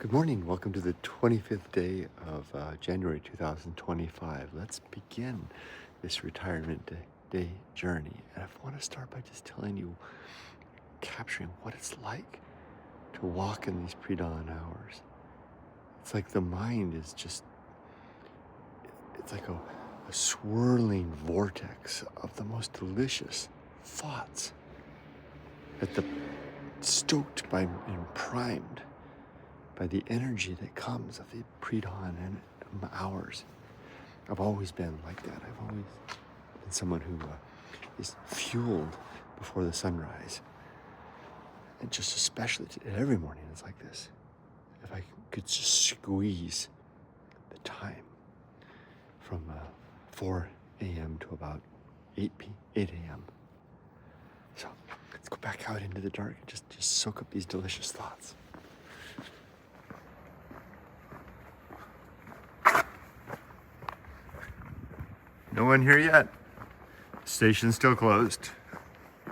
Good morning. Welcome to the 25th day of January 2025. Let's begin this retirement day journey. And I want to start by just telling you, capturing what it's like to walk in these pre-dawn hours. It's like the mind is just, it's like a swirling vortex of the most delicious thoughts at the stoked by and primed by the energy that comes of the pre-dawn and hours. I've always been like that. I've always been someone who is fueled before the sunrise. And just especially every morning it's like this. If I could just squeeze the time from 4 a.m. to about 8 a.m. So let's go back out into the dark and just soak up these delicious thoughts. No one here yet. Station's still closed.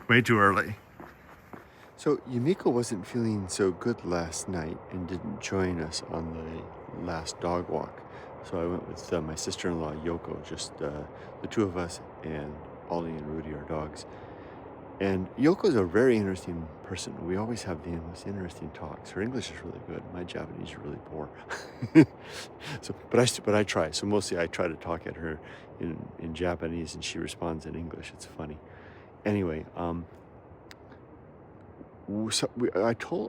Way too early. So Yumiko wasn't feeling so good last night and didn't join us on the last dog walk. So I went with my sister-in-law Yoko, just the two of us, and Ollie and Rudy, our dogs. And Yoko's a very interesting person. We always have the most interesting talks. Her English is really good. My Japanese is really poor. But I try. So mostly I try to talk at her in Japanese, and she responds in English. It's funny. Anyway, I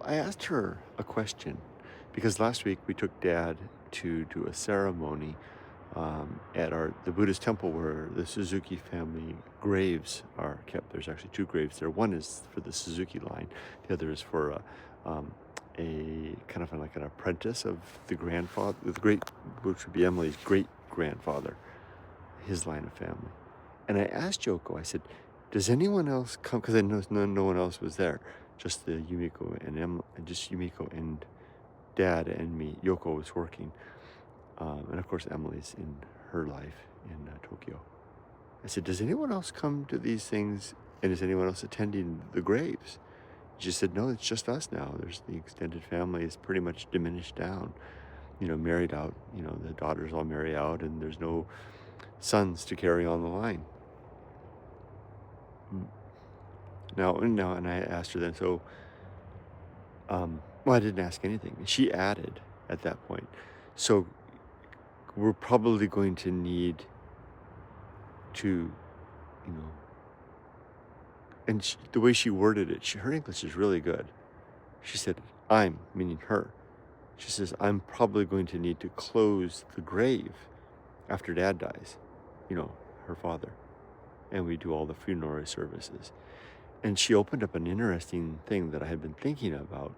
asked her a question because last week we took Dad to do a ceremony at the Buddhist temple where the Suzuki family graves are kept. There's actually two graves there. One is for the Suzuki line. The other is for a kind of like an apprentice of the grandfather, which would be Emily's great grandfather, his line of family. And I asked Yoko, I said, does anyone else come? Because I know no one else was there, just the Yumiko and just Yumiko and Dad and me. Yoko was working. And of course, Emily's in her life in Tokyo. I said, does anyone else come to these things? And is anyone else attending the graves? She said, no, it's just us now. There's the extended family is pretty much diminished down, married out. The daughters all marry out, and there's no sons to carry on the line. Now, and I asked her then, so, I didn't ask anything. She added at that point, so we're probably going to need to, and the way she worded it, her English is really good. She said, meaning her. She says, I'm probably going to need to close the grave after Dad dies, her father. And we do all the funerary services. And she opened up an interesting thing that I had been thinking about,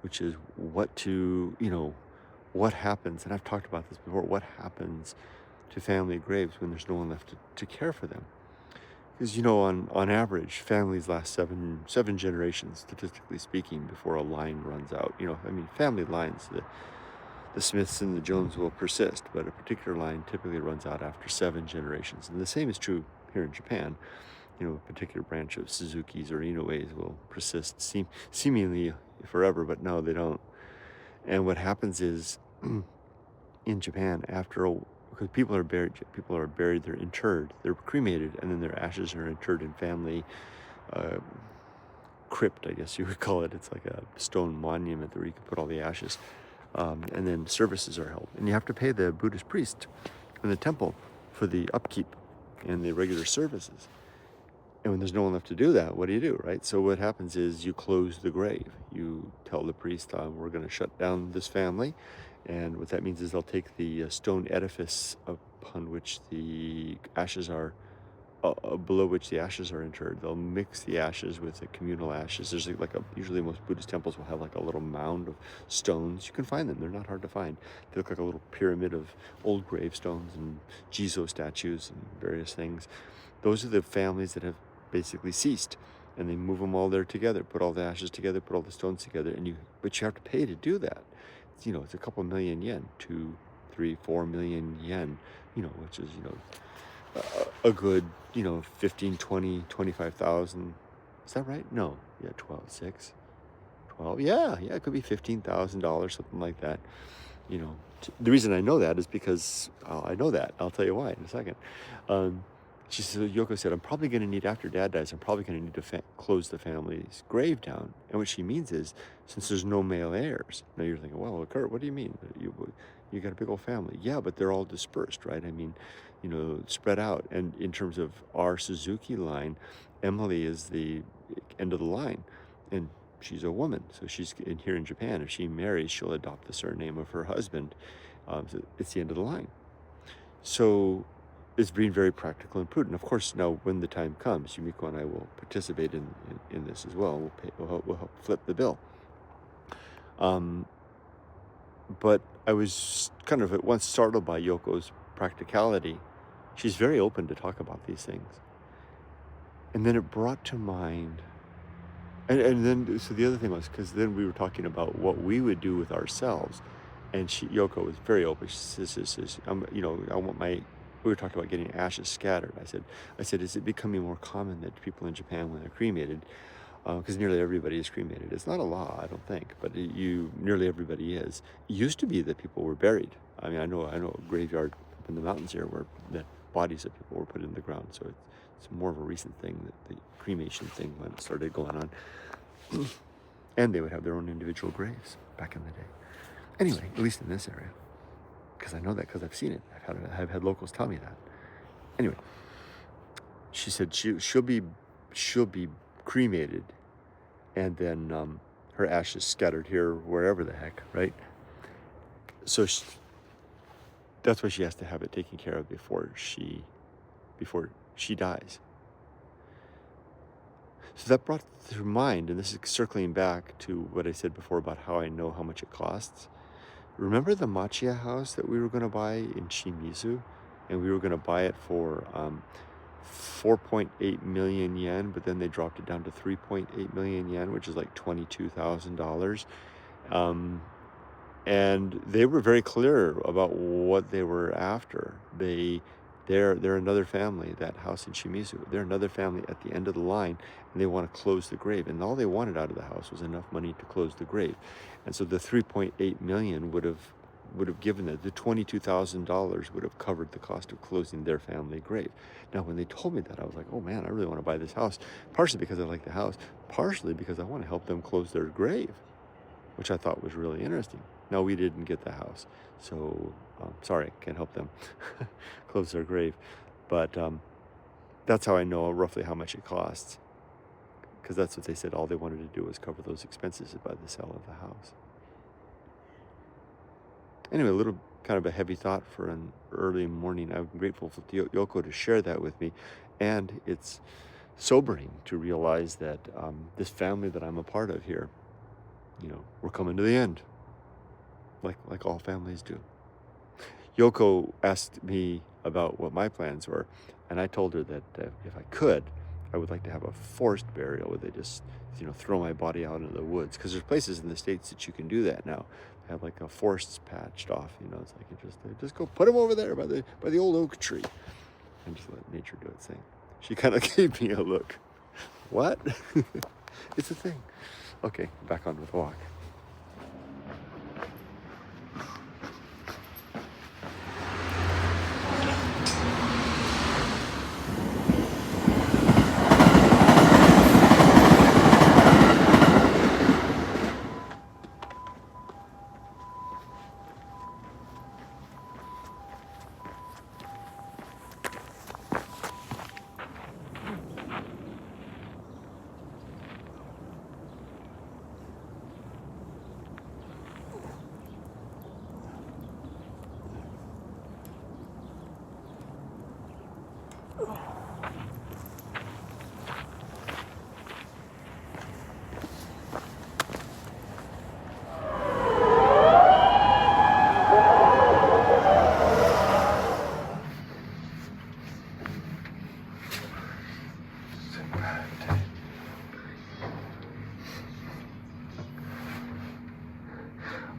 which is what happens, and I've talked about this before, what happens to family graves when there's no one left to care for them. Because, on average, families last seven generations, statistically speaking, before a line runs out. Family lines, the Smiths and the Jones will persist, but a particular line typically runs out after 7 generations. And the same is true here in Japan. A particular branch of Suzuki's or Inoue's will persist seemingly forever, but no, they don't. And what happens is, in Japan, because people are buried, they're interred, they're cremated, and then their ashes are interred in family crypt, I guess you would call it. It's like a stone monument where you can put all the ashes. And then services are held. And you have to pay the Buddhist priest in the temple for the upkeep and the regular services. And when there's no one left to do that, what do, right? So what happens is you close the grave. You tell the priest, we're going to shut down this family. And what that means is they'll take the stone edifice upon which the ashes are, below which the ashes are interred. They'll mix the ashes with the communal ashes. There's usually most Buddhist temples will have like a little mound of stones. You can find them. They're not hard to find. They look like a little pyramid of old gravestones and Jizo statues and various things. Those are the families that have basically ceased, and they move them all there together, put all the ashes together, put all the stones together, but you have to pay to do that. It's a couple million yen, 2, 3, 4 million yen, which is, a good, 15, 20, 25,000. Is that right? No. Yeah, 12, 6, Well, yeah, it could be $15,000, something like that. You know, the reason I know that is because I know that. I'll tell you why in a second. Um, she said, Yoko said, I'm probably going to need, after Dad dies, I'm probably going to need to close the family's grave down. And what she means is, since there's no male heirs. Now you're thinking, well, Kurt, what do you mean? You got a big old family. Yeah, but they're all dispersed, right? I mean, spread out. And in terms of our Suzuki line, Emily is the end of the line. And she's a woman, so she's here in Japan. If she marries, she'll adopt the surname of her husband. So it's the end of the line. So it's being very practical and prudent. Of course, now when the time comes, Yumiko and I will participate in this as well. We'll help flip the bill. But I was kind of at once startled by Yoko's practicality. She's very open to talk about these things. And then it brought to mind, and then, so the other thing was, because then we were talking about what we would do with ourselves. And Yoko was very open. She says, I want we were talking about getting ashes scattered. I said, is it becoming more common that people in Japan, when they're cremated, because nearly everybody is cremated. It's not a law, I don't think, but nearly everybody is. It used to be that people were buried. I mean, I know a graveyard up in the mountains here where the bodies of people were put in the ground. So it's more of a recent thing, that the cremation thing when it started going on. And they would have their own individual graves back in the day. Anyway, at least in this area, because I know that because I've seen it. I've had locals tell me that. Anyway, she said she'll be cremated, and then her ashes scattered here, wherever the heck, right? So that's why she has to have it taken care of before she dies. So that brought to mind, and this is circling back to what I said before about how I know how much it costs. Remember the Machiya house that we were going to buy in Shimizu? And we were going to buy it for 4.8 million yen, but then they dropped it down to 3.8 million yen, which is like $22,000. And they were very clear about what they were after. They're another family, that house in Shimizu. They're another family at the end of the line, and they want to close the grave. And all they wanted out of the house was enough money to close the grave. And so the 3.8 million would have given it, the $22,000 would have covered the cost of closing their family grave. Now, when they told me that, I was like, oh man, I really want to buy this house. Partially because I like the house, partially because I want to help them close their grave, which I thought was really interesting. Now, we didn't get the house, so sorry, can't help them close their grave. But that's how I know roughly how much it costs, because that's what they said. All they wanted to do was cover those expenses by the sale of the house. Anyway, a little kind of a heavy thought for an early morning. I'm grateful for Yoko to share that with me, and it's sobering to realize that this family that I'm a part of here, we're coming to the end, like all families do. Yoko asked me about what my plans were, and I told her that if I could, I would like to have a forced burial where they just, throw my body out into the woods. Because there's places in the States that you can do that now. They have like a forests patched off, it's like you just go put them over there by the old oak tree, and just let nature do its thing. She kind of gave me a look. What? It's a thing. Okay, back on with the walk.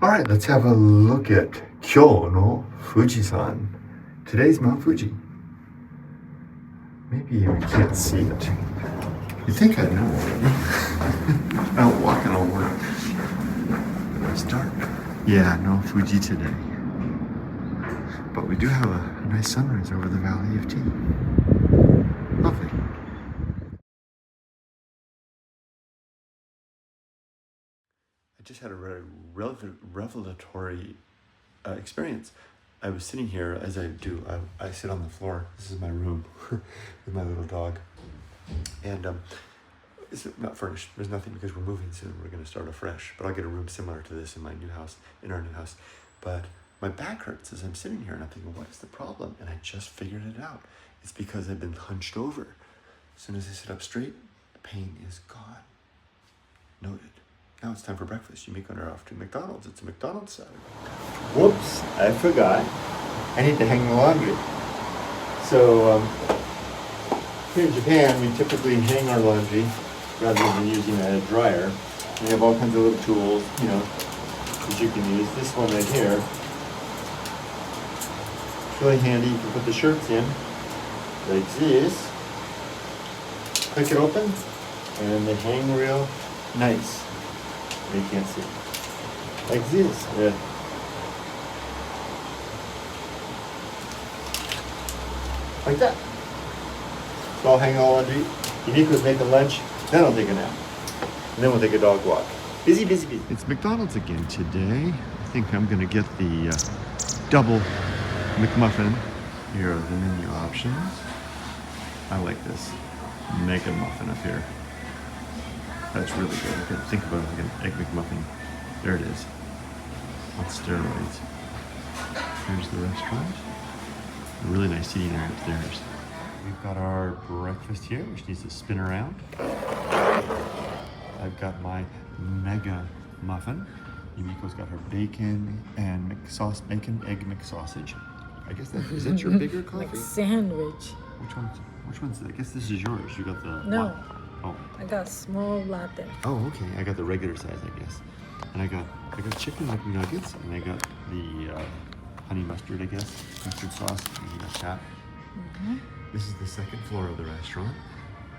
All right, let's have a look at Kyo no Fujisan. Today's Mount Fuji. Maybe you can't see it. You think I know already. Out walking all work. It's dark. Yeah, no Fuji today. But we do have a nice sunrise over the Valley of Tea. Lovely. I just had a very revelatory experience. I was sitting here, as I do, I sit on the floor. This is my room with my little dog. And it's not furnished. There's nothing because we're moving soon. We're going to start afresh. But I'll get a room similar to this in my new house, in our new house. But my back hurts as I'm sitting here and I'm thinking, what is the problem? And I just figured it out. It's because I've been hunched over. As soon as I sit up straight, the pain is gone. Noted. Now it's time for breakfast. Yumiko and I are off to McDonald's. It's a McDonald's Saturday. Whoops, I forgot. I need to hang the laundry. So here in Japan, we typically hang our laundry rather than using a dryer. We have all kinds of little tools, that you can use. This one right here, it's really handy. You can put the shirts in like this. Click it open, and they hang real nice. You can't see. Like this. Yeah. Like that. So I'll hang all laundry. Yumiko's making lunch. Then I'll take a nap. And then we'll take a dog walk. Busy, busy, busy. It's McDonald's again today. I think I'm going to get the double McMuffin. Here are the menu options. I like this mega muffin up here. That's really good. I can think about it like an egg McMuffin. There it is. On steroids. Here's the restaurant. A really nice seating area upstairs. We've got our breakfast here, which needs to spin around. I've got my mega muffin. Yumiko's got her bacon and bacon egg McSausage. I guess is that your bigger coffee? Like sandwich. Which one's I guess this is yours. You got the No. Oh. I got small latte. Oh, okay. I got the regular size, I guess. And I got chicken nuggets, and I got the honey mustard, I guess, mustard sauce. And you got that. Mm-hmm. This is the second floor of the restaurant.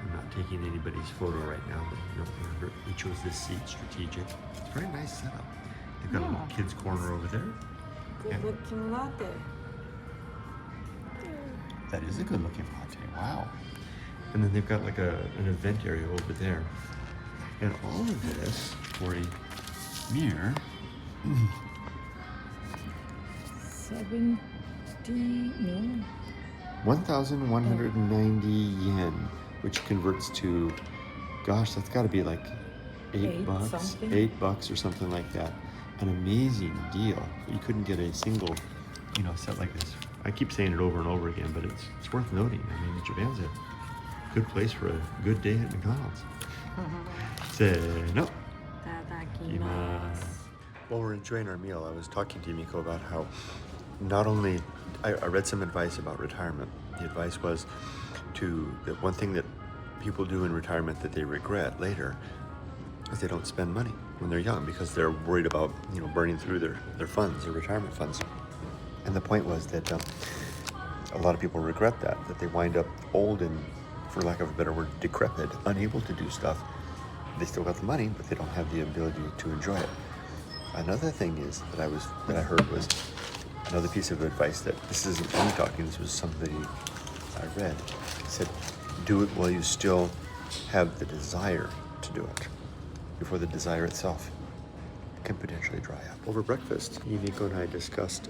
I'm not taking anybody's photo right now, but remember, we chose this seat strategic. It's a very nice setup. They've got a little kids' corner over there. Good looking latte. That is a good looking latte. Wow. And then they've got like an event area over there. And all of this for a mere 1,190 yen, which converts to, gosh, that's got to be like $8, $8 or something like that. An amazing deal. You couldn't get a single, set like this. I keep saying it over and over again, but it's worth noting. I mean, Japan's a good place for a good day at McDonald's. No. While we're enjoying our meal, I was talking to Yumiko about how not only I read some advice about retirement. The advice was that one thing that people do in retirement that they regret later is they don't spend money when they're young because they're worried about burning through their funds, their retirement funds. And the point was that a lot of people regret that they wind up old and, for lack of a better word, decrepit, unable to do stuff. They still got the money, but they don't have the ability to enjoy it. Another thing is that I heard was another piece of advice that this isn't me talking. This was somebody I read. It said, do it while you still have the desire to do it, before the desire itself can potentially dry up. Over breakfast, Yumiko and I discussed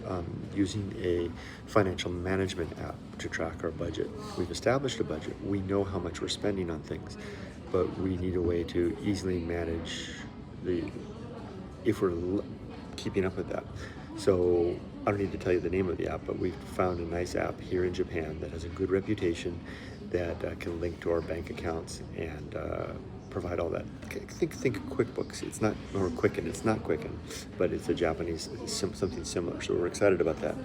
using a financial management app to track our budget. We've established a budget. We know how much we're spending on things, but we need a way to easily manage if we're keeping up with that. So I don't need to tell you the name of the app, but we've found a nice app here in Japan that has a good reputation that can link to our bank accounts and provide all that. Think QuickBooks. It's not, or Quicken. It's not Quicken, but it's a Japanese something similar. So we're excited about that.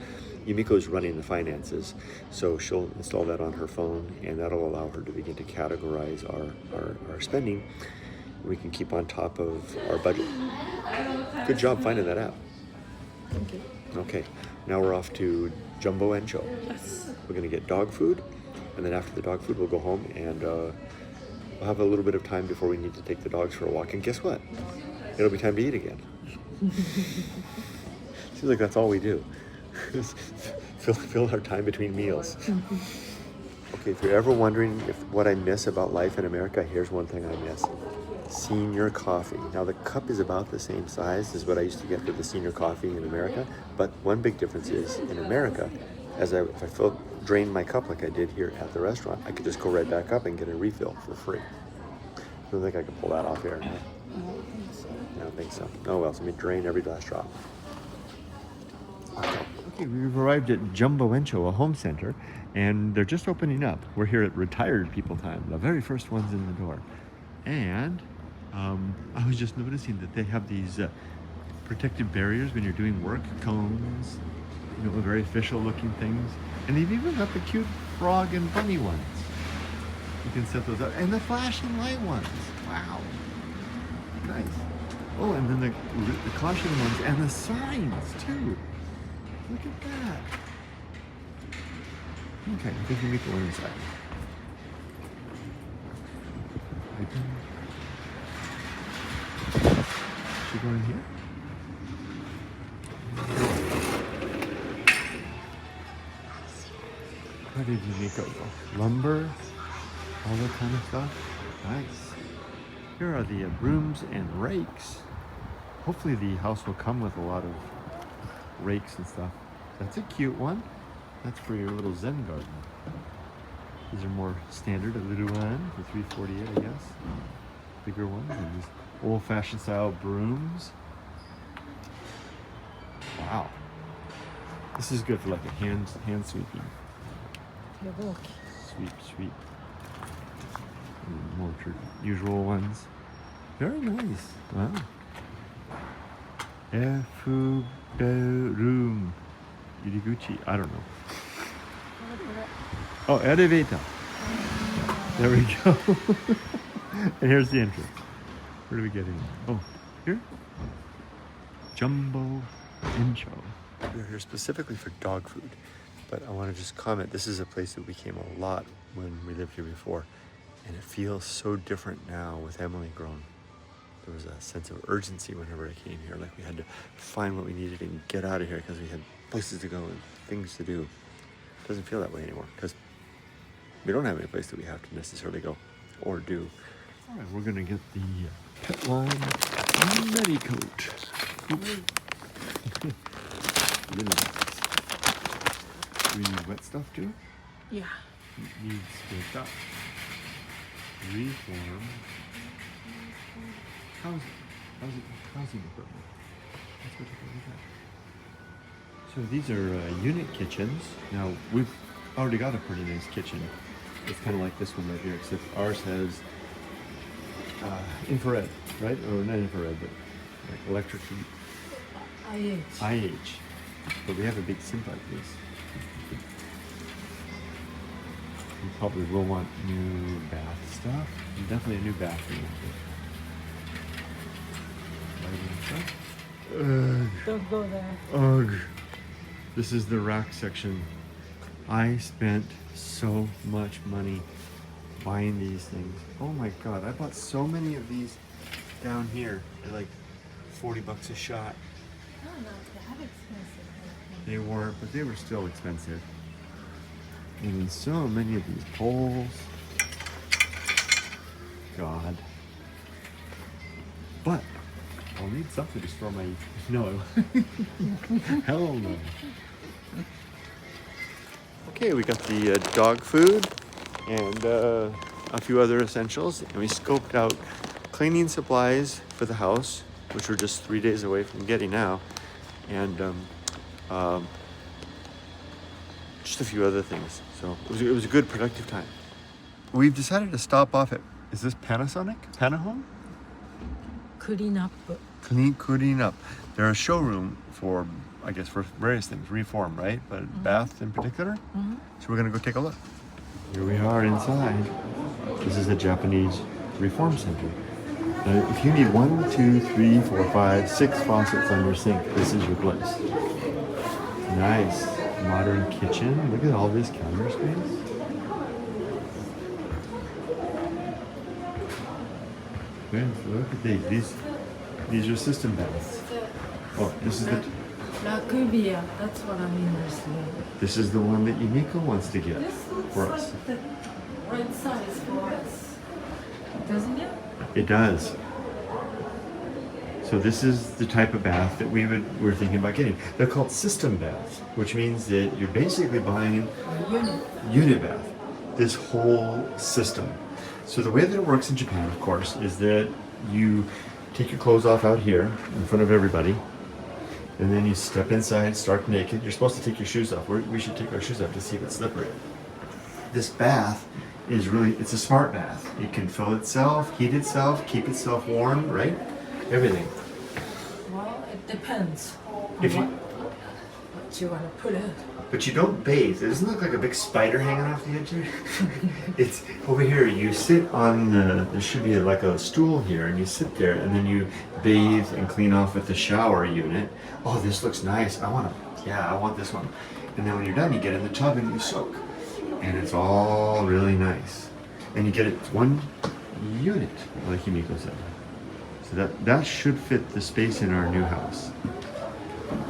Yumiko's running the finances, so she'll install that on her phone, and that'll allow her to begin to categorize our spending. We can keep on top of our budget. Good job finding that app. Thank you. Okay, now we're off to Jumbo Encho. Yes. We're gonna get dog food, and then after the dog food, we'll go home and we'll have a little bit of time before we need to take the dogs for a walk. And guess what? It'll be time to eat again. Seems like that's all we do. fill our time between meals. Okay, if you're ever wondering if what I miss about life in America, here's one thing I miss. Senior coffee. Now the cup is about the same size as what I used to get for the senior coffee in America, but one big difference is in America, if I drain my cup like I did here at the restaurant, I could just go right back up and get a refill for free. I don't think I could pull that off here. I don't think so. Oh well, so let me drain every last drop. Okay, we've arrived at Jumbo Encho, a home center, and they're just opening up. We're here at retired people time, the very first ones in the door. And I was just noticing that they have these protective barriers when you're doing work, cones, you know, very official looking things. And they've even got the cute frog and bunny ones. You can set those up. And the flashing light ones. Wow. Nice. Oh, and then the caution ones and the signs too. Look at that. Okay, I think we meet the one inside. Should we go in here? Where did Yumiko go? Lumber, all that kind of stuff. Nice. Here are the brooms and rakes. Hopefully the house will come with a lot of rakes and stuff. That's a cute one. That's for your little Zen garden. These are more standard, a little one for $3.48, I guess. Bigger ones, and these old-fashioned style brooms. Wow. This is good for like a hand sweeping. Sweep. More usual ones. Very nice. Wow. Room. Iriguchi. I don't know. Oh, elevator. There we go. And here's the entrance. Where do we get in? Oh, here? Jumbo Encho. We're here specifically for dog food, but I want to just comment, this is a place that we came a lot when we lived here before, and it feels so different now with Emily grown. There was a sense of urgency whenever I came here, like we had to find what we needed and get out of here because we had places to go and things to do. It doesn't feel that way anymore because we don't have any place that we have to necessarily go or do. All right, we're gonna get the pet line Medicoat. Really nice. Do we need wet stuff too? Yeah. It needs scraped up. Reform. Housing equipment. That's what we got. So these are unit kitchens. Now we've already got a pretty nice kitchen. It's kind of like this one right here, except ours has infrared, right? Or not infrared, but like electric heat. IH. But we have a big sink like this. We probably will want new bath stuff. And definitely a new bathroom. Don't go there. Ugh. This is the rack section. I spent so much money buying these things. Oh my god, I bought so many of these down here at like $40 a shot. No, not that expensive. They weren't, but they were still expensive. And then so many of these poles. God. But I'll need something to store my... No. Hell no. Okay, we got the dog food and a few other essentials. And we scoped out cleaning supplies for the house, which we're just 3 days away from getting now. And just a few other things. So it was a good, productive time. We've decided to stop off at, is this Panasonic? Panahome? Clean up. Cleaning up. They're a showroom for, I guess, for various things, reform, right? But bath in particular. So we're gonna go take a look. Here we are inside. This is the Japanese Reform Center. Now, if you need 1, 2, 3, 4, 5, 6 faucets on your sink, this is your place. Nice modern kitchen. Look at all this counter space. Good. Look at these. These are system baths. Oh, this is the La Cubia, that's what I'm interested in. this is the one that Yumiko wants to get This looks for like us. the right size for us. Doesn't it? It does. So this is the type of bath that we're thinking about getting. They're called system baths, which means that you're basically buying A unit. unit bath, this whole system. So the way that it works in Japan, of course, is that you take your clothes off out here in front of everybody, and then you step inside, stark naked. You're supposed to take your shoes off. We should take our shoes off to see if it's slippery. This bath is it's a smart bath. It can fill itself, heat itself, keep itself warm, right? Everything. Well, it depends on If you- what you want to put in. But you don't bathe. It doesn't look like a big spider hanging off the edge here. It's over here. You sit on there should be like a stool here, and you sit there, and then you bathe and clean off with the shower unit. Oh, this looks nice. I want this one. And then when you're done, you get in the tub and you soak. And it's all really nice. And you get it one unit, like Yumiko said. So that should fit the space in our new house.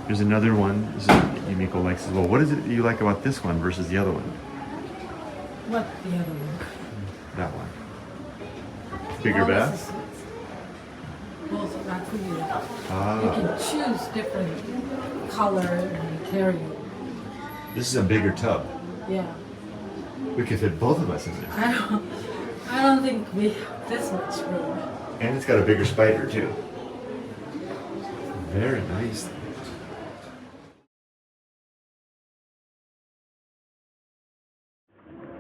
There's another one. This is what Yumiko likes as well. What is it that you like about this one versus the other one? What the other one? That one. Bigger Well, bath? this is both La Cubia. You Ah, can choose different color and carry it. this is a bigger tub. Yeah. We could fit both of us in there. I don't think we have this much room. And it's got a bigger spider too. Very nice.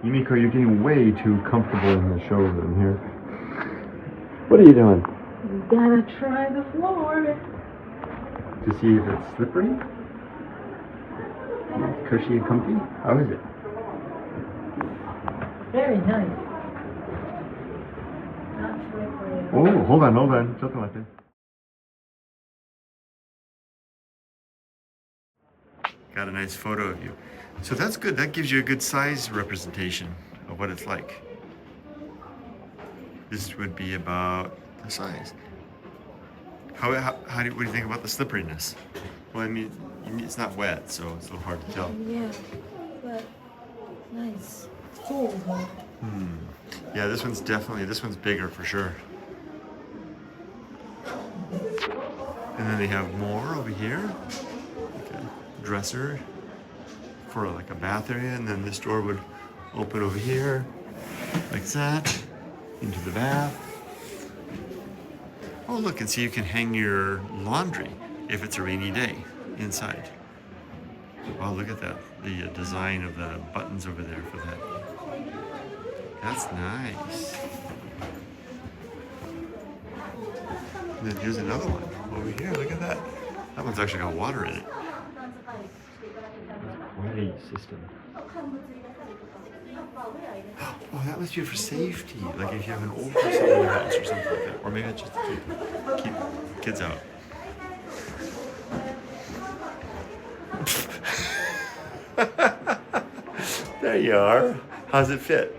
Yumiko, you're getting way too comfortable in the showroom here. What are you doing? You gotta try the floor. To see if it's slippery? It's cushy and comfy? How is it? Very nice. Not slippery at all. Oh, hold on. Something like that. Got a nice photo of you. So that's good. That gives you a good size representation of what it's like. This would be about the size. What do you think about the slipperiness? Well, I mean, it's not wet, so it's a little hard to tell. Yeah, but nice. Cool though. Yeah, this one's bigger for sure. And then they have more over here, like a dresser for like a bath area, and then this door would open over here, like that, into the bath. Oh, look, and see, you can hang your laundry if it's a rainy day inside. Oh, look at that, the design of the buttons over there for that. That's nice. And then here's another one over here. Look at that. That one's actually got water in it. Quite a system. Oh, that must be for safety. Like if you have an old person in your house or something like that. Or maybe it's just to keep kids out. There you are. How's it fit?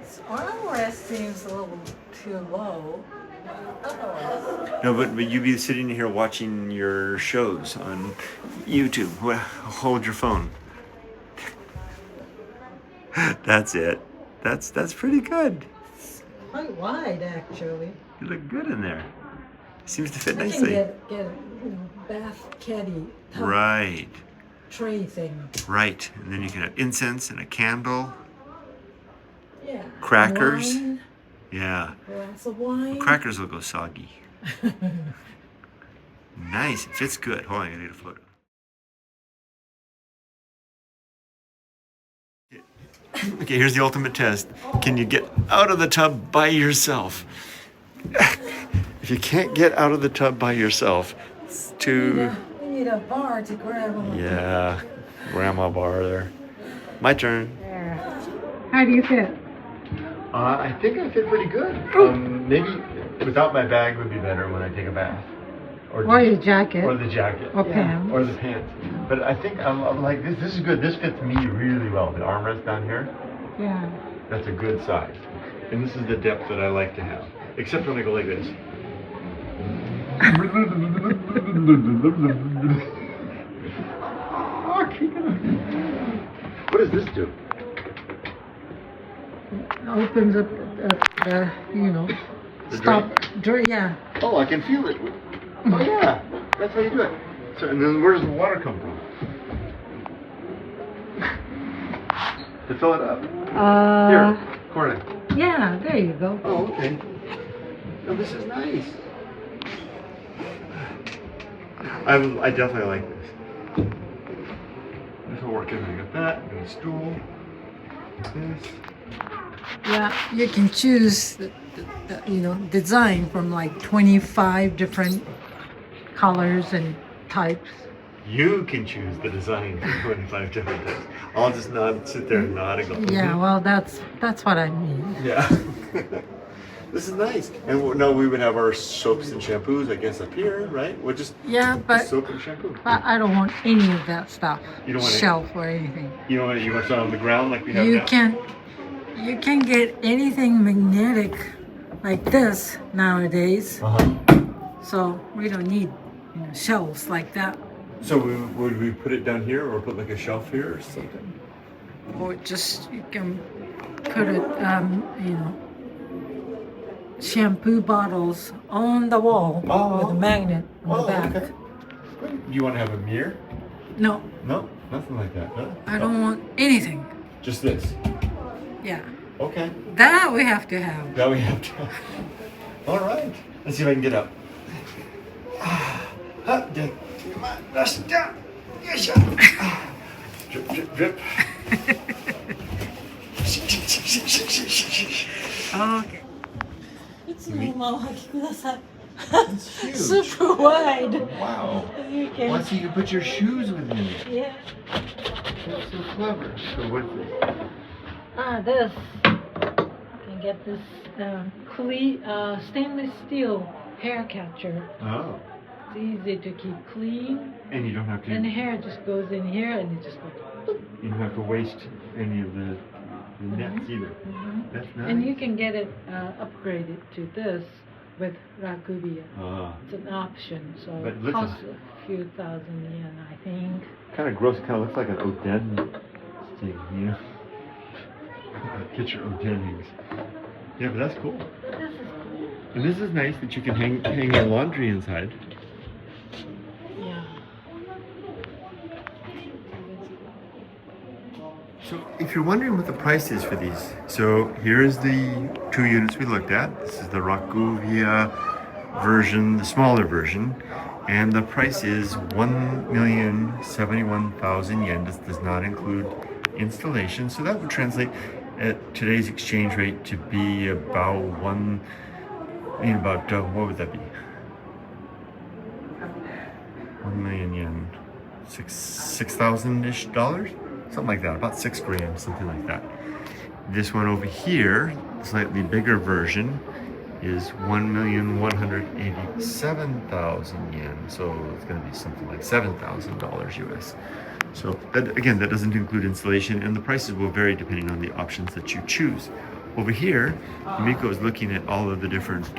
This armrest seems a little too low. Otherwise, No, but you'd be sitting here watching your shows on YouTube. Hold your phone. That's it. That's pretty good. quite wide actually. You look good in there. Seems to fit I can nicely. get bath caddy top Right, tray thing. right. And then you can have incense and a candle. Yeah. Crackers. Wine, Yeah. glass of wine. Crackers will go soggy. Nice. It fits good. Hold on, I need a photo. Okay, here's the ultimate test. Can you get out of the tub by yourself? If you can't get out of the tub by yourself, it's too... We need a bar to grab them. Yeah, grandma bar there. My turn. There. How do you fit? I think I fit pretty good. Maybe without my bag would be better when I take a bath. Or your jacket. Or the jacket. Or pants. Or the pants. But I think I'm like this. This is good. This fits me really well. The armrest down here. Yeah. That's a good size. And this is the depth that I like to have. Except when I go like this. What does this do? Opens up the The stop. Yeah. Oh, I can feel it. Oh yeah, that's how you do it. So, and then where does the water come from? To fill it up. Here, corner. Yeah, there you go. Oh, okay. Oh, this is nice. I definitely like this. This will work in. I got that. Got a stool. This. Yeah, you can choose the design from like 25 different colors and types. You can choose the design for 25 different types. I'll just sit there and nod and go. Yeah, well, that's what I mean. Yeah. This is nice. And no, we would have our soaps and shampoos, I guess, up here, right? We'll just But soap and shampoo. I don't want any of that stuff. You don't want shelf or anything. You want to start on the ground like we have You now? you can get anything magnetic like this nowadays. So we don't need shelves like that. So would we put it down here or put like a shelf here or something? Or just you can put it, shampoo bottles on the wall with a magnet on the back. Okay. You want to have a mirror? No, No, nothing like that. Huh? I don't want anything. Just this. Yeah, Okay. that we have to have. Now we have to. All right. Let's see if I can get up. Up, down. Come on, let's down. Yes, drip, drip, drip. Okay. It's huge. Super wide. Wow. You can. Once you can put your shoes within it. Yeah. That's so clever. So what's this? This. You can get this stainless steel hair catcher. Oh. It's easy to keep clean. And you don't have to. And the hair just goes in here and it just goes. Boop. You don't have to waste any of the nets either. That's nice. And you can get it upgraded to this with Rakubia. It's an option, so But it look costs a few thousand yen, I think. Kind of gross. It kind of looks like an Oden thing, you know? Get your Odenings. Yeah, but that's cool. This is cool. And this is nice that you can hang your laundry inside. Yeah. So if you're wondering what the price is for these, so here's the 2 units we looked at. This is the Rakuvia version, the smaller version, and the price is 1,071,000 yen. This does not include installation, so that would translate at today's exchange rate to be about what would that be? 1 million yen, 6,000-ish dollars? Something like that, about 6 grand, something like that. This one over here, slightly bigger version, is 1,187,000 yen. So it's going to be something like $7,000 US. So that, again, that doesn't include installation, and the prices will vary depending on the options that you choose. Over here, Yumiko is looking at all of the different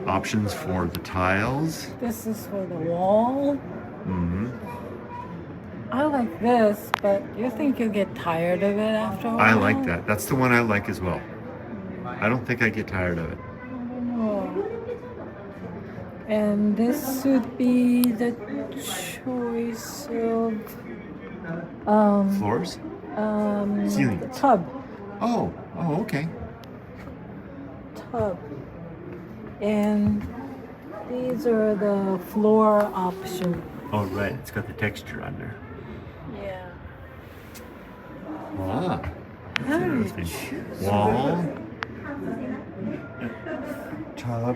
options for the tiles. This is for the wall. I like this, but you think you'll get tired of it after a while? I like that. That's the one I like as well. I don't think I get tired of it. Oh. And this would be the choice of Floors? Ceilings. Tub. Oh, okay. Tub. And these are the floor options. Oh, right. It's got the texture on there. Yeah. Ah. How do you Interesting. choose? Wall, tub,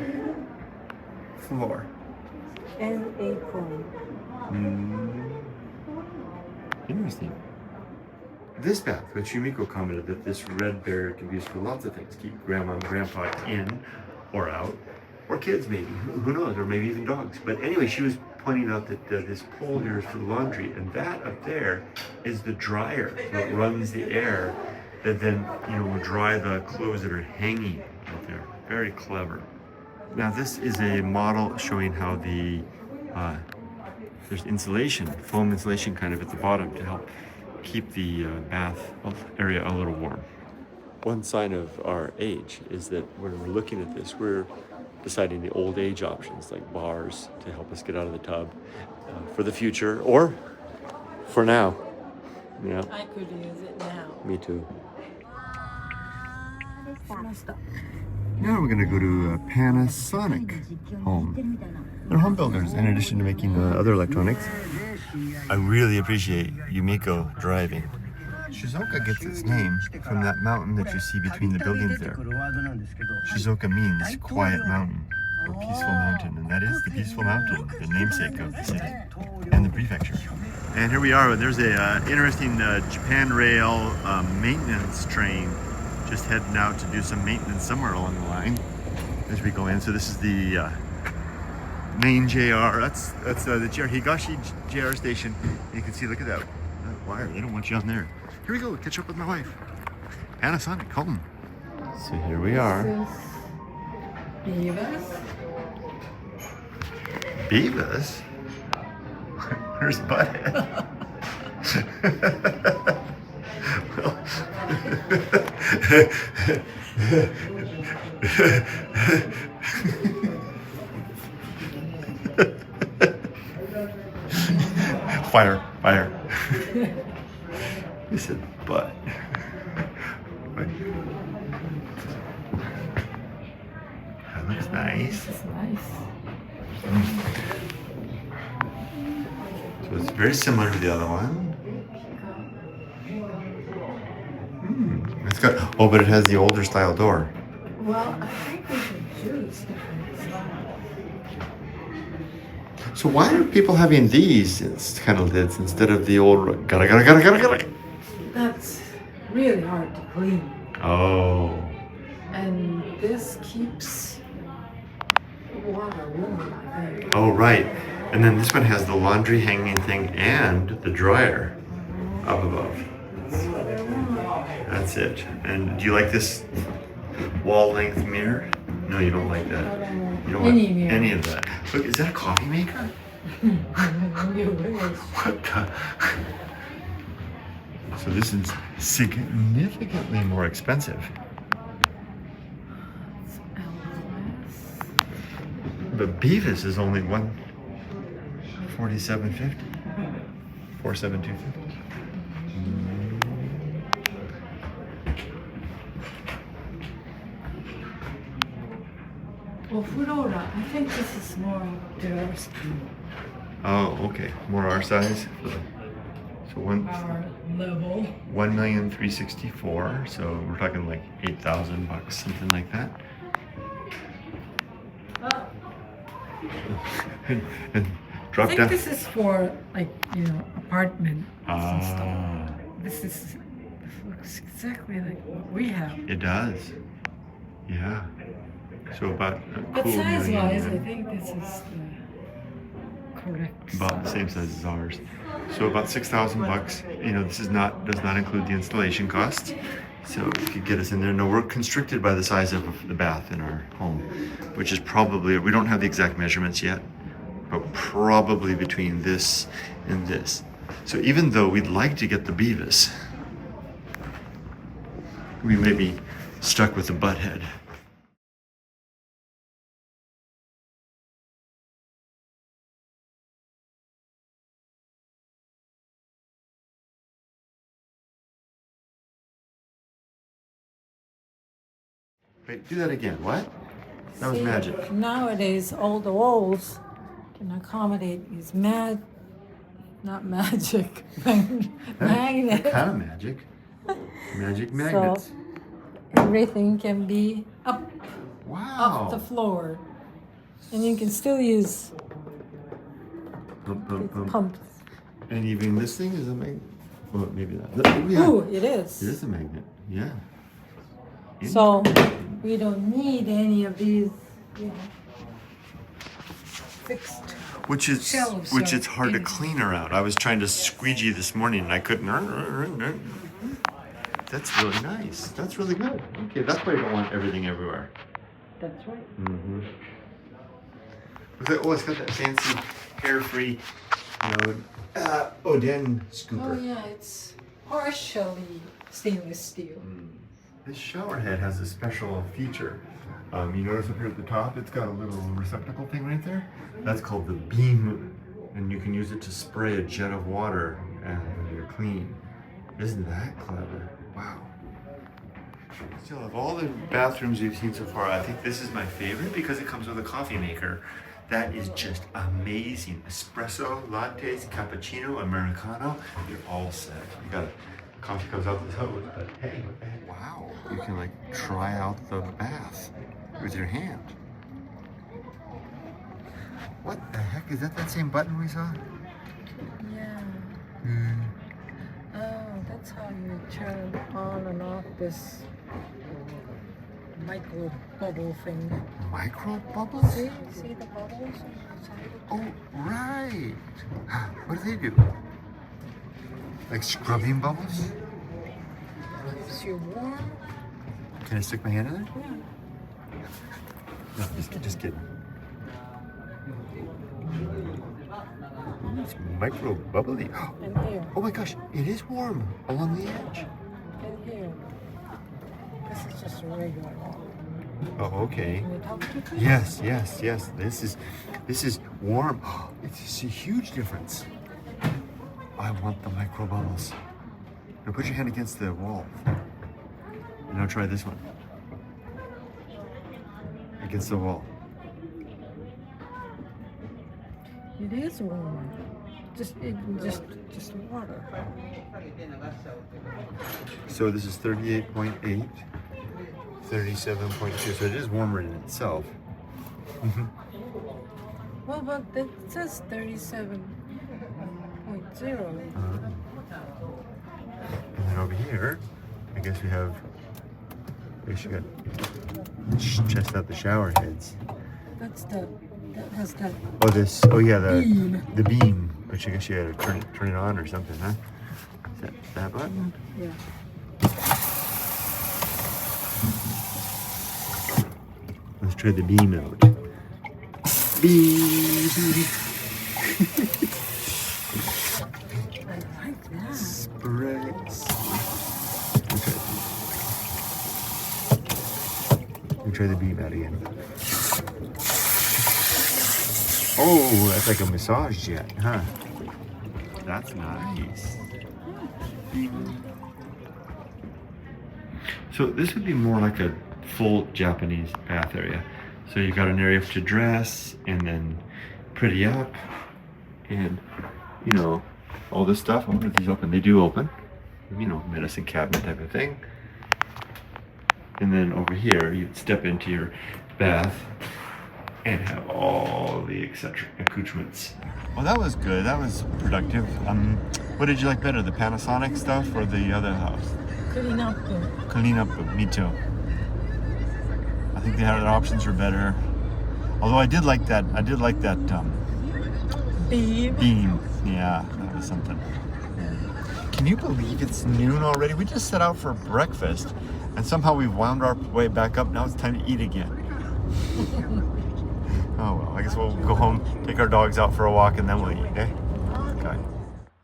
floor. And apron. Interesting. This bath, which Yumiko commented that this red barrier can be used for lots of things. Keep grandma and grandpa in or out, or kids maybe, who knows, or maybe even dogs. But anyway, she was pointing out that this pole here is for laundry, and that up there is the dryer. So it runs the air that then, will dry the clothes that are hanging out there. Very clever. Now this is a model showing how the there's insulation, foam insulation kind of at the bottom to help keep the bath area a little warm. One sign of our age is that when we're looking at this, we're deciding the old age options like bars to help us get out of the tub for the future or for now. Yeah. I could use it now. Me too. Now we're gonna go to Panasonic Home. They're home builders in addition to making other electronics. I really appreciate Yumiko driving. Shizuoka gets its name from that mountain that you see between the buildings there. Shizuoka means quiet mountain or peaceful mountain, and that is the peaceful mountain, the namesake of the city and the prefecture. And here we are. There's a interesting Japan Rail maintenance train just heading out to do some maintenance somewhere along the line as we go in. So this is the main JR. That's the JR Higashi JR station. You can see, look at that wire. They don't want you on there. Here we go. Catch up with my wife. Panasonic home. So here we are. Beavers. Beavis? Where's Butthead? Fire. He said butt. That looks nice. It's nice. So it's very similar to the other one. It's got, oh, but it has the older style door. Well, I think we should choose different styles. So why are people having these kind of lids instead of the old gotta? That's really hard to clean. Oh. And this keeps water warm, I think. Oh, right. And then this one has the laundry hanging thing and the dryer up above. That's it. And do you like this wall length mirror? No, you don't like that. You don't want any of that. Look, is that a coffee maker? What the? So this is significantly more expensive. But Beavis is only $147.50. $472.50. Well, Flora, I think this is more diverse. Oh, okay. More our size. So Our level. 1,364,000. So we're talking like $8,000, something like that. and drop I think down. this is for apartment and stuff. This looks exactly like what we have. It does. Yeah. So about But cool size-wise, I million. think this is the correct About the size. same size as ours. So about $6,000. This does not include the installation costs. So it could get us in there. No, we're constricted by the size of the bath in our home, which is probably, we don't have the exact measurements yet, but probably between this and this. So even though we'd like to get the Beavis, we may be stuck with the Butthead. Wait, do that again. What? That was See, magic. Nowadays, all the walls can accommodate these not magic, magnet. Kind of magic. Magic magnets. So everything can be up Wow. off the floor, and you can still use Pump, pump, pump. pumps. And even this thing is a magnet. Well, maybe not. Oh, yeah. Ooh, it is. It is a magnet. Yeah. So we don't need any of these, fixed. Which is shelves it's or hard to anything. clean her out. I was trying to squeegee this morning and I couldn't. That's really nice. That's really good. Okay, that's why you don't want everything everywhere. That's right. Mm-hmm. Oh, it's got that fancy hair-free No, Oden scooper. Oh yeah, it's partially stainless steel. This shower head has a special feature. You notice up here at the top, it's got a little receptacle thing right there. That's called the beam, and you can use it to spray a jet of water and you're clean. Isn't that clever? Wow. So of all the bathrooms we've seen so far, I think this is my favorite because it comes with a coffee maker. That is just amazing. Espresso, lattes, cappuccino, Americano, you're all set. You got it. Coffee comes out the hose, but hey, what the heck? Wow. You can like try out the bath with your hand. What the heck? Is that same button we saw? Yeah. Oh, that's how you turn on and off this micro bubble thing. Micro bubbles? See the bubbles? Oh, right. What do they do? Like scrubbing bubbles? Keeps you warm. Can I stick my hand in there? Yeah. No, just kidding. It's micro bubbly. And here. Oh my gosh, it is warm along the edge. And here. This is just a regular one. Oh, okay. Can you talk to me? Yes. This is warm. It's a huge difference. I want the micro bubbles. Now put your hand against the wall. And now try this one. Against the wall. It is warmer. Just water. So this is 38.8, 37.2. So it is warmer in itself. Well, but it says 37.0. And then over here, I guess you got chest out the shower heads. That has that. Oh yeah, beam. The beam, which I guess you had to turn it on or something, huh? Is that button? Yeah. Let's try the beam out. Beam. I like that. Spray. Let me try the beam out again. Oh, that's like a massage jet, huh? That's nice. So this would be more like a full Japanese bath area. So you've got an area to dress and then pretty up and, you know, all this stuff. I wonder if these open. They do open. You know, medicine cabinet type of thing. And then over here, you'd step into your bath and have all the accoutrements. Well, that was good. That was productive. What did you like better, the Panasonic stuff or the other house? Clean up. Clean up, me too. I think the other options were better. Although I did like that beam. Yeah, that was something. Can you believe it's noon already? We just set out for breakfast and somehow we've wound our way back up. Now it's time to eat again. Oh well, I guess we'll go home, take our dogs out for a walk, and then we'll eat, eh? Okay.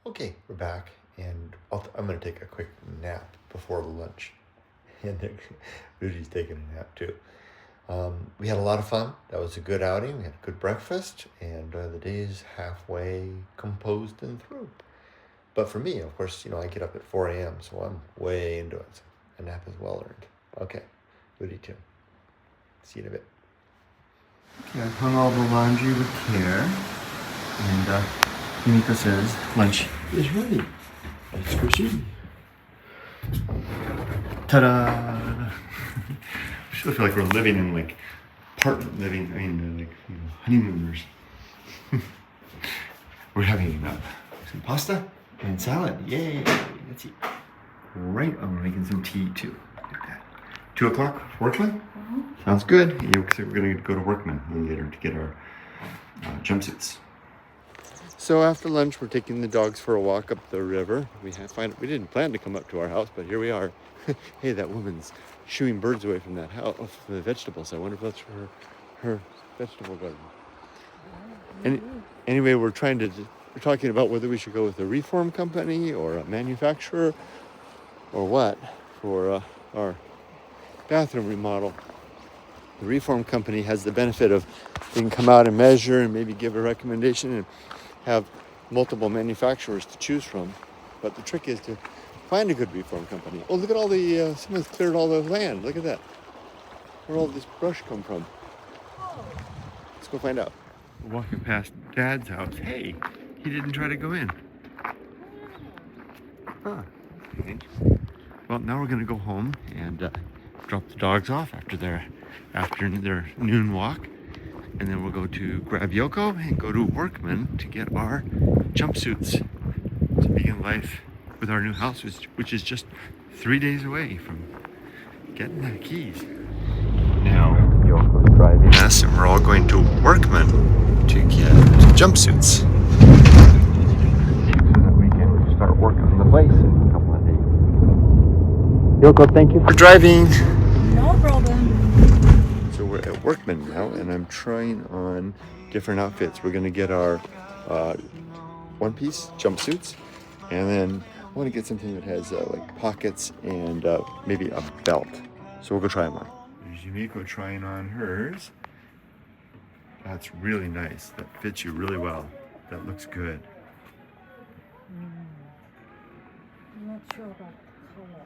Okay, we're back, and I'm going to take a quick nap before lunch. And Rudy's taking a nap too. We had a lot of fun. That was a good outing. We had a good breakfast, and the day is halfway composed and through. But for me, of course, I get up at 4 a.m., so I'm way into it. So a nap is well earned. Okay, Rudy too. See you in a bit. Okay, I've hung all the laundry with care, and Yumiko says lunch is ready. Let's proceed. Ta-da! I still feel like we're living in like apartment living. I mean, like honeymooners. We're having some pasta and salad. Yay! Let's eat. Right, I'm making some tea too. Look at that. 2 o'clock workman? Sounds good. Yeah, we're going to go to Workman later to get our jumpsuits. So after lunch, we're taking the dogs for a walk up the river. We didn't plan to come up to our house, but here we are. Hey, that woman's shooing birds away from that house, from the vegetables. I wonder if that's her vegetable garden. Anyway, we're trying to we're talking about whether we should go with a reform company or a manufacturer or what for our bathroom remodel. The reform company has the benefit of they can come out and measure and maybe give a recommendation and have multiple manufacturers to choose from. But the trick is to find a good reform company. Oh, look at all the, someone's cleared all the land. Look at that. Where'd all this brush come from? Let's go find out. We're walking past Dad's house. Hey, he didn't try to go in. Huh. Strange. Well, now we're gonna go home and drop the dogs off after their noon walk. And then we'll go to grab Yoko and go to Workman to get our jumpsuits to begin life with our new house, which is just 3 days away from getting the keys. Now Yoko's driving us and we're all going to Workman to get jumpsuits so that we can start working on the place in a couple of days. Yoko, thank you for driving. No problem. So we're at Workman now, and I'm trying on different outfits. We're gonna get our one-piece jumpsuits, and then I want to get something that has like pockets and maybe a belt. So we'll go try them on. There's Yumiko trying on hers. That's really nice. That fits you really well. That looks good. I'm not sure about color.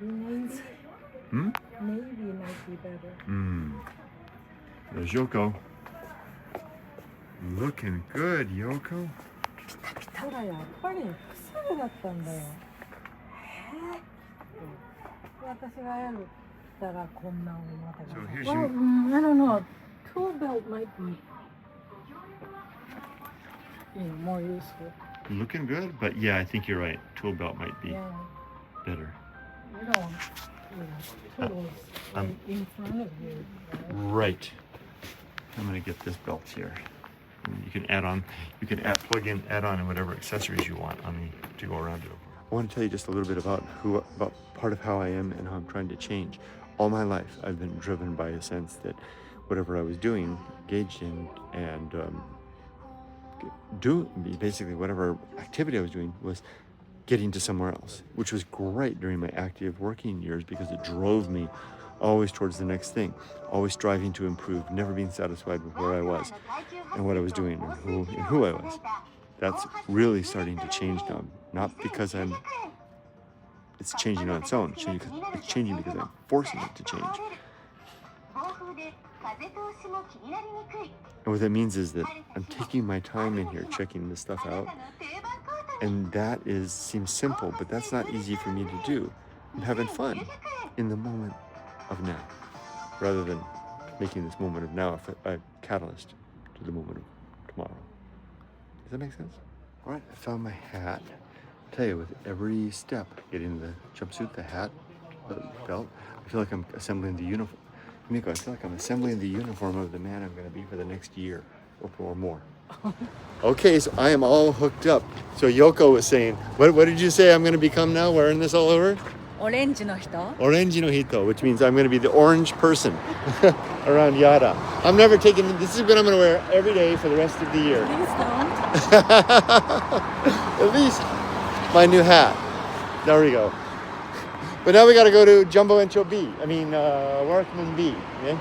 Maybe names. Maybe might be better. There's Yoko. Looking good, Yoko. ただやっぱり癖だったんだよ。私がやるたらこんな思ったから。So here's Well, I don't know. Tool belt might be, more useful. looking good, but yeah, I think you're right. Tool belt might be Yeah. better. You don't, tools right in front of you. Right? Right. I'm gonna get this belt here. And you can add on, plug in, add on, and whatever accessories you want on to go around it. I want to tell you just a little bit about part of how I am and how I'm trying to change. All my life, I've been driven by a sense that whatever I was doing, engaged in, and basically whatever activity I was doing was getting to somewhere else, which was great during my active working years because it drove me always towards the next thing, always striving to improve, never being satisfied with where I was and what I was doing and who I was. That's really starting to change now, not because it's changing on its own, it's changing because I'm forcing it to change. And what that means is that I'm taking my time in here, checking this stuff out. And that seems simple, but that's not easy for me to do. I'm having fun in the moment of now, rather than making this moment of now a catalyst to the moment of tomorrow. Does that make sense? All right, I found my hat. I'll tell you, with every step, getting the jumpsuit, the hat, the belt, I feel like I'm assembling the uniform. Yumiko, I feel like I'm assembling the uniform of the man I'm going to be for the next year or more. Okay, so I am all hooked up. So Yoko was saying, what did you say I'm going to become now, wearing this all over? オレンジの人? Orange no hito, which means I'm going to be the orange person around Yada. This is what I'm going to wear every day for the rest of the year. Please don't. At least my new hat. There we go. But now we got to go to Jumbo Encho B. Workman B. Yeah?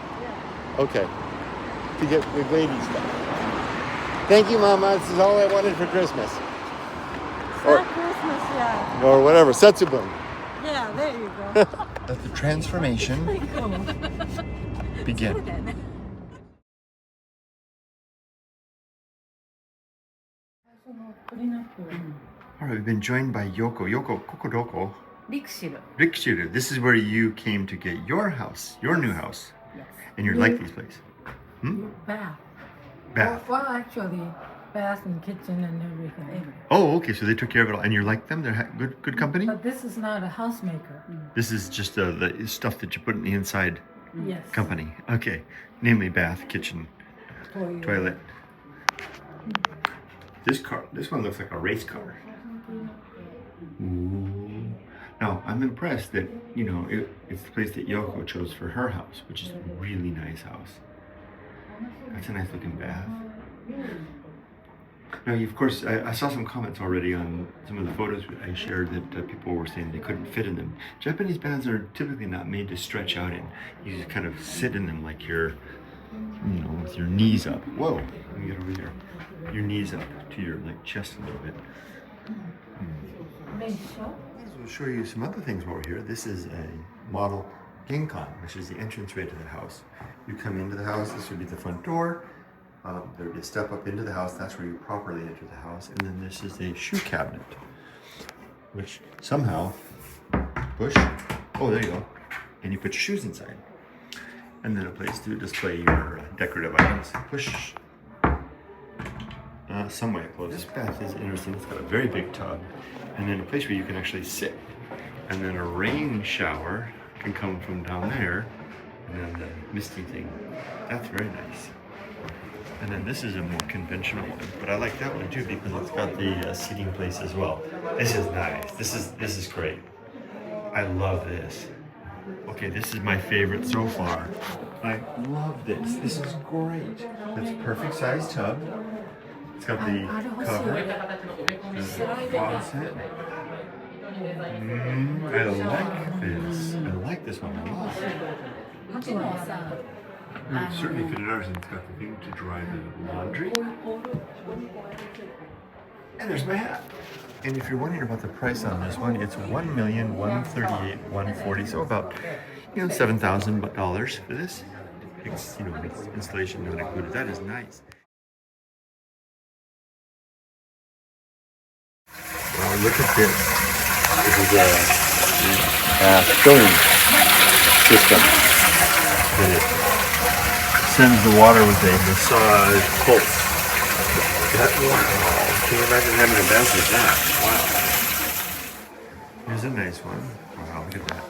Okay. To get the lady stuff. Thank you, Mama. This is all I wanted for Christmas. Not Christmas yet. Or whatever. Setsubun. Yeah, there you go. Let the transformation begin. All right, we've been joined by Yoko. Yoko, Kokodoko. Rikshiru. This is where you came to get your house, your new house. Yes. And you like these places. Bath. Well, actually, bath and kitchen and everything. Oh, okay. So they took care of it all, and you like them? They're good company. But this is not a housemaker. This is just the stuff that you put in the inside Yes. company. Okay, namely bath, kitchen, toilet. This one looks like a race car. Ooh. Now I'm impressed that it's the place that Yoko chose for her house, which is a really nice house. That's a nice looking bath. Now, of course, I saw some comments already on some of the photos I shared that people were saying they couldn't fit in them. Japanese baths are typically not made to stretch out in. You just kind of sit in them like you're, you know, with your knees up. Whoa, let me get over here. Your knees up to your like chest a little bit. I'll show you some other things over here. This is a model genkan, which is the entranceway to the house. You come into the house, this would be the front door. There would be a step up into the house, that's where you properly enter the house. And then this is a shoe cabinet, which somehow, push, oh, there you go. And you put your shoes inside. And then a place to display your decorative items. Push. Some way close. This bath is interesting. It's got a very big tub, and then a place where you can actually sit. And then a rain shower can come from down there, and then the misty thing. That's very nice. And then this is a more conventional one, but I like that one too because it's got the seating place as well. This is nice. This is great. I love this. Okay, this is my favorite so far. I love this. This is great. It's a perfect size tub. It's got the cover, the faucet. I like this. I like this one a lot. Certainly fit in ours, and it's got the thing to dry the laundry. And there's my hat. And if you're wondering about the price on this one, it's $1,138,140. So about, $7,000 for this. It's, installation not included. That is nice. Wow, look at this. This is a showroom system. And it sends the water with a massage pulse. Wow. Can you imagine having a bath like that? Wow. Here's a nice one. Wow, look at that.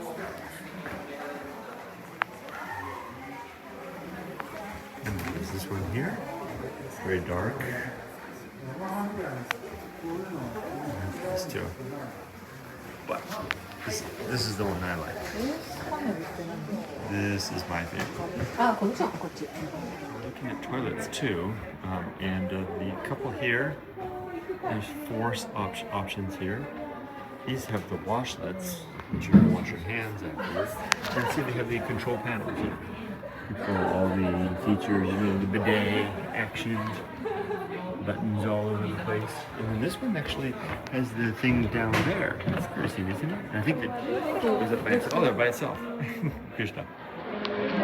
And there's this one here. It's very dark. This too. But this is the one I like. This is my favorite. We're looking at toilets too, and the couple here, there's 4 options here. These have the washlets, which you can wash your hands afterwards. And see, they have the control panels here. Control all the features, the bidet, action, buttons all over the place. And then this one actually has the thing down there. That's interesting, isn't it? And I think that goes up by itself. Oh, they're by itself. Good stuff.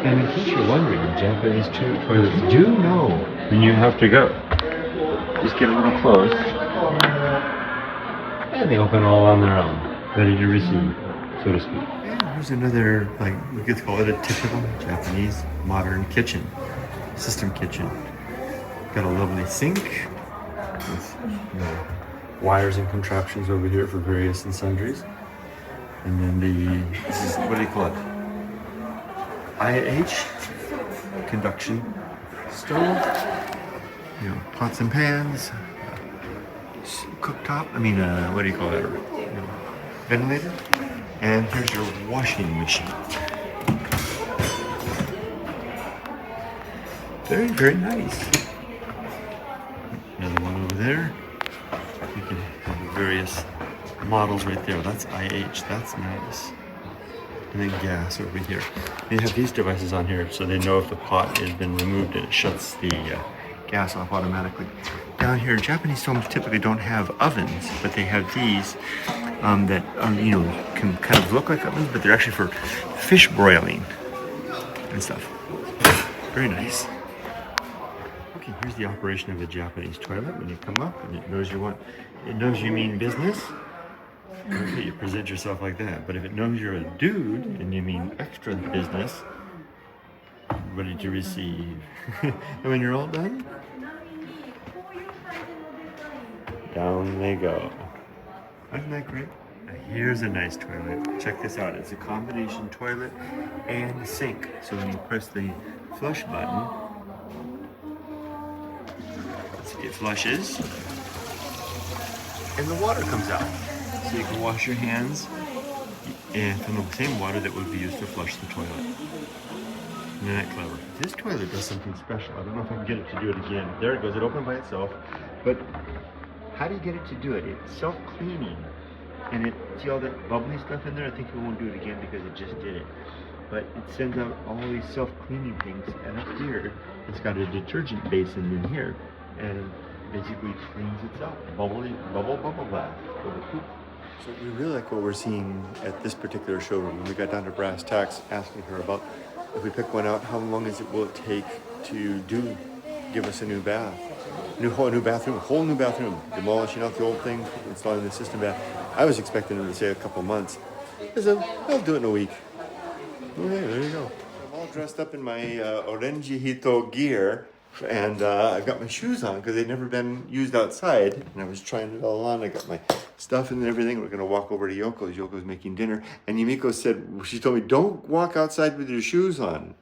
And in case you're wondering, Japanese toilets do know when you have to go. Just get a little close. And they open all on their own, ready to receive, so to speak. And here's another, we could call it a typical Japanese modern kitchen, system kitchen. Got a lovely sink with wires and contraptions over here for various and sundries. And then this is, what do you call it? IH, conduction stove, pots and pans, cooktop, what do you call that? Ventilator. And here's your washing machine. Very, very nice. Another one over there. You can have the various models right there. That's IH, that's nice. And then gas over here. They have these devices on here so they know if the pot has been removed and it shuts the gas off automatically. Down here, Japanese homes typically don't have ovens, but they have these that can kind of look like ovens, but they're actually for fish broiling and stuff. Very nice. Okay, here's the operation of a Japanese toilet. When you come up and it knows you mean business. Okay, you present yourself like that. But if it knows you're a dude and you mean extra business, ready to receive. And when you're all done, down they go. Isn't that great? Now here's a nice toilet. Check this out. It's a combination toilet and sink. So when you press the flush button, it flushes and the water comes out. So you can wash your hands and from the same water that would be used to flush the toilet. Isn't that clever? This toilet does something special. I don't know if I can get it to do it again. There it goes. It opened by itself. But How do you get it to do it? It's self-cleaning. And it, see all that bubbly stuff in there? I think it won't do it again because it just did it. But it sends out all these self-cleaning things, and up here, it's got a detergent basin in here, and basically cleans itself. Bubble bath for the poop. So we really like what we're seeing at this particular showroom. When we got down to brass tacks, asking her about if we pick one out, how long will it take to give us a new bath, whole new bathroom, demolishing out the old thing, installing the system bath. I was expecting them to say a couple months. I said, I'll do it in a week. Okay, there you go. I'm all dressed up in my Oranjito gear, and I've got my shoes on because they've never been used outside. And I was trying it all on. I got my stuff and everything. We're gonna walk over to Yoko's. Yoko's making dinner, and Yumiko said, she told me, don't walk outside with your shoes on.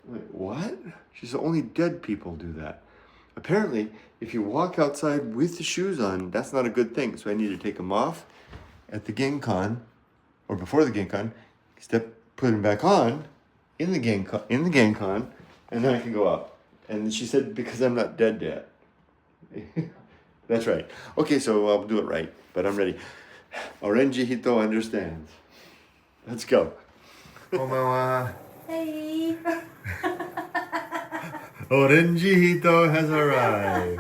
I'm like, what? She said, only dead people do that. Apparently, if you walk outside with the shoes on, that's not a good thing. So I need to take them off at the Genkan, or before the Genkan, put them back on in the Genkan, and then I can go up. And she said, because I'm not dead yet. That's right. Okay, so I'll do it right, but I'm ready. Oranjito understands. Let's go. Konbanwa. Hey. Oranjito has arrived.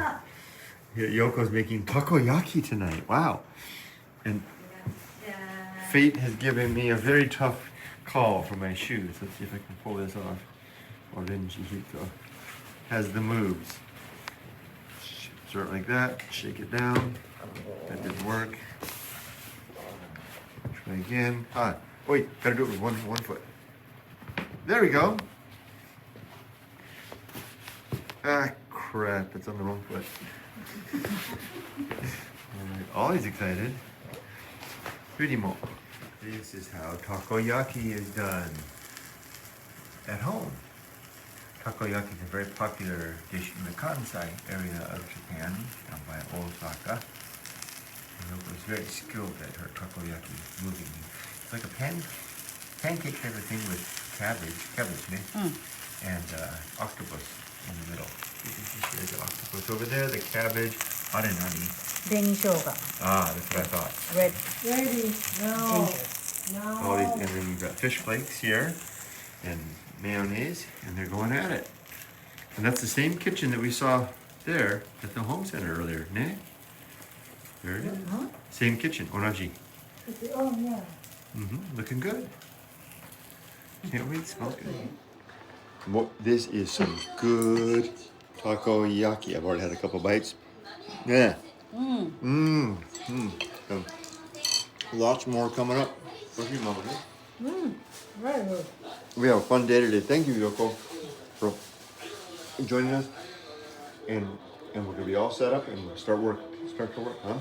Yoko's making takoyaki tonight. Wow. And fate has given me a very tough call for my shoes. Let's see if I can pull this off. Oranjito has the moves. Start like that, shake it down. That didn't work. Try again. Wait, gotta do it with one foot. There we go. Ah, crap, it's on the wrong foot. Always excited. Ridimo. This is how takoyaki is done at home. Takoyaki is a very popular dish in the Kansai area of Japan, down by Osaka. Yoko is very skilled at her takoyaki moving. It's like a pancake type of thing with cabbage, and octopus in the middle. There's the octopus over there, the cabbage, arenani. Beni shoga. Ah, that's what I thought. Red. Ready. No. All these, and then you've got fish flakes here, and mayonnaise, and they're going at it. And that's the same kitchen that we saw there at the home center earlier, ne? There it is. Huh? Same kitchen, onaji. Oh, yeah. Looking good. Can't wait, smells good. This is some good takoyaki. I've already had a couple bites. Yeah. Lots more coming up. What you, Mama? Very good. We have a fun day today. Thank you, Yoko, for joining us. And we're gonna be all set up and start to work, huh?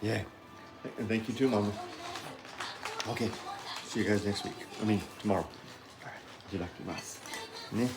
Yeah. And thank you too, Mama. Okay. See you guys next week. Tomorrow. All right. いただきます。ね。